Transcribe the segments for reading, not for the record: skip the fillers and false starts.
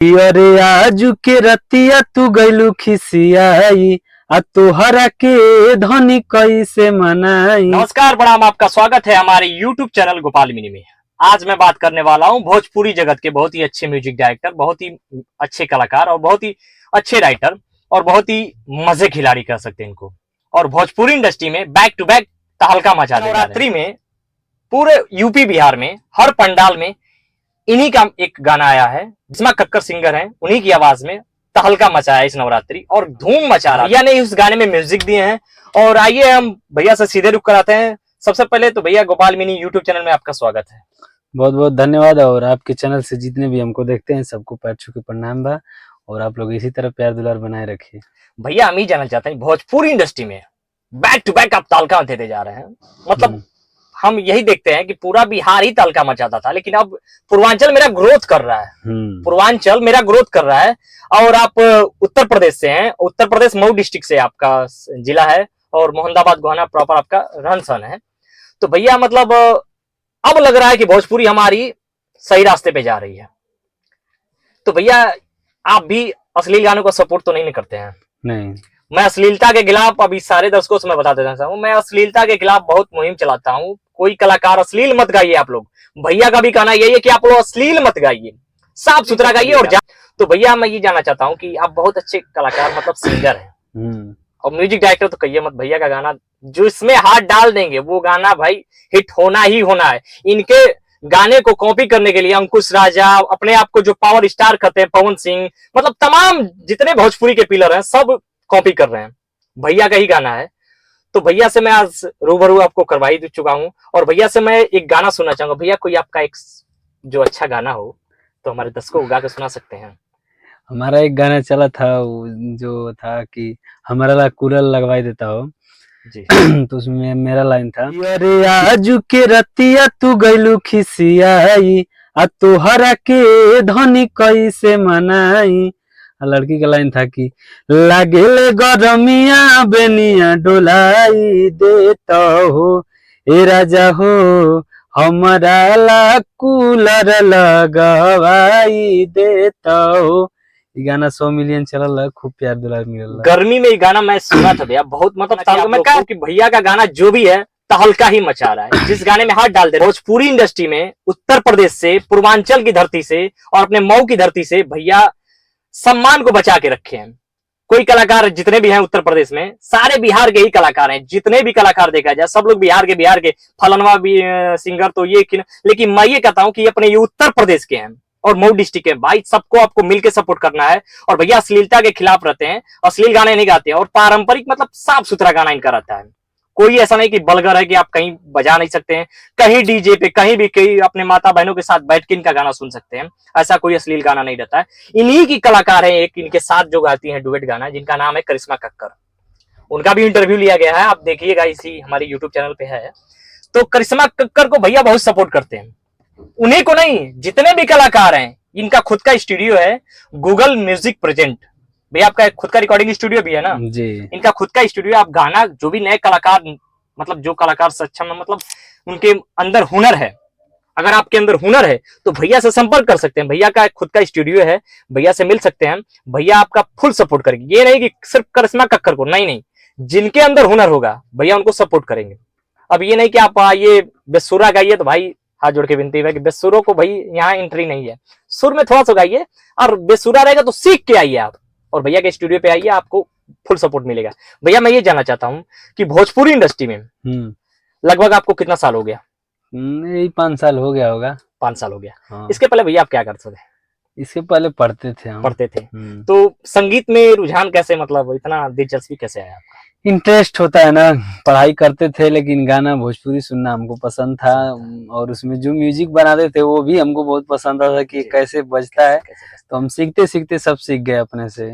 अरे आजू के रतिया तू गइलू खिसियाई आ तोहरा के धनी कैसे मनाई। नमस्कार, प्रणाम, आपका स्वागत है हमारे YouTube चैनल गोपाल मिनी में। आज मैं बात करने वाला हूं भोजपुरी जगत के बहुत ही अच्छे म्यूजिक डायरेक्टर, बहुत ही अच्छे कलाकार और बहुत ही अच्छे राइटर और बहुत ही मजे खिलाड़ी कह सकते हैं इनको। और भोजपुरी इंडस्ट्री में बैक टू बैक तहलका मचा दे। नवरात्रि में पूरे यूपी बिहार में हर पंडाल में इन्हीं का एक गाना आया है, जिसमें कक्कर सिंगर हैं, उन्हीं की आवाज में तहलका मचाया इस नवरात्रि और धूम मचा रहा। भैया ने उस गाने में म्यूजिक दिए हैं। और आइए हम भैया से सीधे रुक कराते हैं। सबसे पहले तो भैया गोपाल मिनी यूट्यूब चैनल में आपका स्वागत है। बहुत बहुत धन्यवाद। और आपके चैनल से जितने भी हमको देखते हैं सबको पैर छू के प्रणाम बा। और आप लोग इसी तरह प्यार दुलार बनाए रखिए। भैया हम ही जानना चाहते हैं, भोजपुरी इंडस्ट्री में बैक टू बैक आप तहलका देते जा रहे हैं। मतलब हम यही देखते हैं कि पूरा बिहार ही तहलका मचाता था, लेकिन अब पूर्वांचल मेरा ग्रोथ कर रहा है। पूर्वांचल मेरा ग्रोथ कर रहा है। और आप उत्तर प्रदेश से हैं, उत्तर प्रदेश मऊ डिस्ट्रिक्ट से आपका जिला है और मोहम्मदाबाद गोहाना प्रॉपर आपका रहन सहन है। तो भैया मतलब अब लग रहा है कि भोजपुरी हमारी सही रास्ते पे जा रही है। तो भैया आप भी अश्लील गानों को सपोर्ट तो नहीं करते हैं? नहीं, मैं अश्लीलता के खिलाफ, अभी सारे दर्शकों से मैं बता देता हूँ, मैं अश्लीलता के खिलाफ बहुत मुहिम चलाता हूँ। कोई कलाकार अश्लील मत गाइए आप लोग। भैया का भी कहना यही है कि आप लोग अश्लील मत गाइए, साफ सुथरा गाइए। और तो भैया मैं ये जानना चाहता हूँ कि आप बहुत अच्छे कलाकार मतलब सिंगर हैं और म्यूजिक डायरेक्टर, तो कहिए मत। भैया का गाना जो इसमें हाथ डाल देंगे वो गाना भाई हिट होना ही होना है। इनके गाने को कॉपी करने के लिए अंकुश राजा, अपने आप को जो पावर स्टार कहते हैं पवन सिंह, मतलब तमाम जितने भोजपुरी के पिलर हैं सब कॉपी कर रहे हैं। भैया का ही गाना है। तो भैया से मैं आज रूबरू आपको करवा ही चुका हूं। और भैया से मैं एक गाना सुनना चाहूंगा। भैया कोई आपका एक जो अच्छा गाना हो तो हमारे दर्शकों को गा के सुना सकते हैं। हमारा एक गाना चला था जो था कि हमारा ला कूलर लगवाई देता हो जी। तो उसमें मेरा लाइन था, अरे आजू के रतिया तू गइलू खिसियाई आ तोहरा के धनी कैसे मनाई। लड़की का लाइन था कि लागेले गरमिया बेनिया डोलाई देता हो ए राजा हो हमारा ला कूलर लगवाई देता हो। ये गाना 100 मिलियन चलल, खूब प्यार दुलार मिलल। गर्मी में ये गाना मैं सुना था भैया, बहुत मतलब मैं कहा कि भैया का गाना जो भी है तहलका ही मचा रहा है। जिस गाने में हाथ डाल दे भोजपुरी इंडस्ट्री में उत्तर प्रदेश से, पूर्वांचल की धरती से और अपने मऊ की धरती से भैया सम्मान को बचा के रखे हैं। कोई कलाकार जितने भी हैं उत्तर प्रदेश में, सारे बिहार के ही कलाकार हैं। जितने भी कलाकार देखा जाए सब लोग बिहार के फलनवा भी सिंगर तो ये, लेकिन मैं ये कहता हूं कि अपने ये उत्तर प्रदेश के हैं और मऊ डिस्ट्रिक्ट के भाई, सबको आपको मिलकर सपोर्ट करना है। और भैया अश्लीलता के खिलाफ रहते हैं, अश्लील गाने नहीं गाते हैं और पारंपरिक मतलब साफ सुथरा गाना इनका रहता है। कोई ऐसा नहीं कि बलगर है कि आप कहीं बजा नहीं सकते हैं, कहीं डीजे पे कहीं भी कहीं अपने माता बहनों के साथ बैठ के इनका गाना सुन सकते हैं। ऐसा कोई अश्लील गाना नहीं रहता है। इन्हीं की कलाकार है एक इनके साथ जो गाती हैं डुएट गाना, जिनका नाम है करिश्मा कक्कर। उनका भी इंटरव्यू लिया गया है, आप देखिएगा, इसी हमारे यूट्यूब चैनल पे है। तो करिश्मा कक्कर को भैया बहुत सपोर्ट करते हैं। उन्हीं को नहीं, जितने भी कलाकार हैं, इनका खुद का स्टूडियो है गूगल म्यूजिक प्रेजेंट। भैया आपका खुद का रिकॉर्डिंग स्टूडियो भी है ना जी। इनका खुद का स्टूडियो। आप गाना जो भी नए कलाकार, मतलब जो कलाकार सक्षम है, मतलब उनके अंदर हुनर है, अगर आपके अंदर हुनर है तो भैया से संपर्क कर सकते हैं। भैया का खुद का स्टूडियो है, भैया से मिल सकते हैं। भैया आपका फुल सपोर्ट करेंगे। ये नहीं कि सिर्फ करिश्मा कक्कर को, नहीं, जिनके अंदर हुनर होगा भैया उनको सपोर्ट करेंगे। अब ये नहीं कि आप ये बेसुरा गाइए, तो भाई हाथ जोड़ के विनती है कि बेसुरों को भाई यहाँ एंट्री नहीं है। सुर में थोड़ा सा गाइए, और बेसुरा रहेगा तो सीख के आइए आप, और भैया के स्टूडियो पे आइए, आपको फुल सपोर्ट मिलेगा। भैया मैं ये जानना चाहता हूँ कि भोजपुरी इंडस्ट्री में लगभग आपको कितना साल हो गया? यही 5 साल हो गया होगा। 5 साल हो गया। हाँ। इसके पहले भैया आप क्या करते थे? इसके पहले पढ़ते थे हम। पढ़ते थे। तो संगीत में रुझान कैसे, मतलब इतना दिलचस्पी कैसे आया आपका? इंटरेस्ट होता है ना, पढ़ाई करते थे लेकिन गाना भोजपुरी सुनना हमको पसंद था। और उसमें जो म्यूजिक बनाते थे वो भी हमको बहुत पसंद आता था कि कैसे बजता है। तो हम सीखते सीखते सब सीख गए अपने से।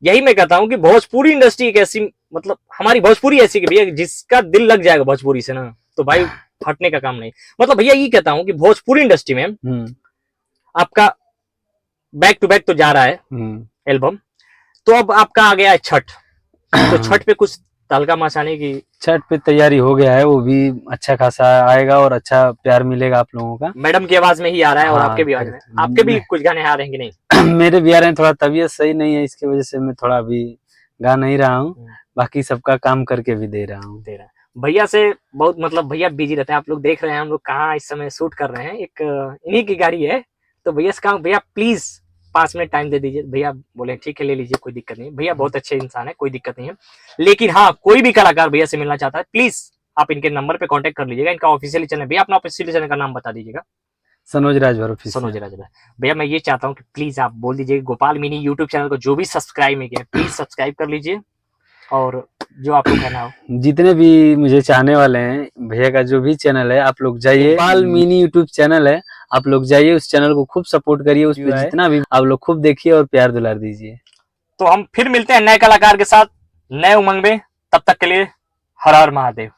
यही मैं कहता हूँ कि भोजपुरी इंडस्ट्री एक ऐसी, मतलब हमारी भोजपुरी ऐसी कि भैया जिसका दिल लग जाएगा भोजपुरी से ना, तो भाई हटने का काम नहीं। मतलब भैया ये कहता हूँ कि भोजपुरी इंडस्ट्री में आपका बैक टू बैक तो जा रहा है एल्बम। तो अब आपका आ गया है छठ। तो छठ पे कुछ तहलका मचाने की। छठ पे तैयारी हो गया है, वो भी अच्छा खासा आएगा और अच्छा प्यार मिलेगा आप लोगों का। मैडम की आवाज में ही आ रहा है और हाँ, आपके भी आवाज में। आपके भी कुछ गाने आ रहे हैं कि नहीं? मेरे भी आ रहे हैं, थोड़ा तबीयत सही नहीं है, इसकी वजह से मैं थोड़ा अभी गा नहीं रहा हूँ। बाकी सबका काम करके भी दे रहा हूँ। दे रहा है भैया से बहुत, मतलब भैया बिजी रहते हैं। आप लोग देख रहे हैं हम लोग कहाँ इस समय शूट कर रहे हैं, एक इन्हीं की गाड़ी है। तो भैया से कहा भैया प्लीज 5 मिनट टाइम दे दीजिए। भैया बोले ठीक है ले लीजिए, कोई दिक्कत नहीं। भैया बहुत अच्छे इंसान है, कोई दिक्कत नहीं है। लेकिन हाँ, कोई भी कलाकार भैया से मिलना चाहता है, प्लीज आप इनके नंबर पे कांटेक्ट कर लीजिएगा। इनका ऑफिशियल चैनल, भैया अपना ऑफिशियल चैनल का नाम बता दीजिएगा। सनोज राजभर ऑफिशियल। सनोज राजभर। भैया मैं ये चाहता हूँ कि प्लीज आप बोल दीजिए गोपाल मिनी यूट्यूब चैनल को जो भी सब्सक्राइब नहीं किया प्लीज सब्सक्राइब कर लीजिए। और जो आपको कहना हो, जितने भी मुझे चाहने वाले हैं, भैया का जो भी चैनल है आप लोग जाइए, गोपाल मिनी यूट्यूब चैनल है, आप लोग जाइए उस चैनल को खूब सपोर्ट करिए, उस पर जितना भी आप लोग खूब देखिए और प्यार दुलार दीजिए। तो हम फिर मिलते हैं नए कलाकार के साथ नए उमंग में। तब तक के लिए हर हर महादेव।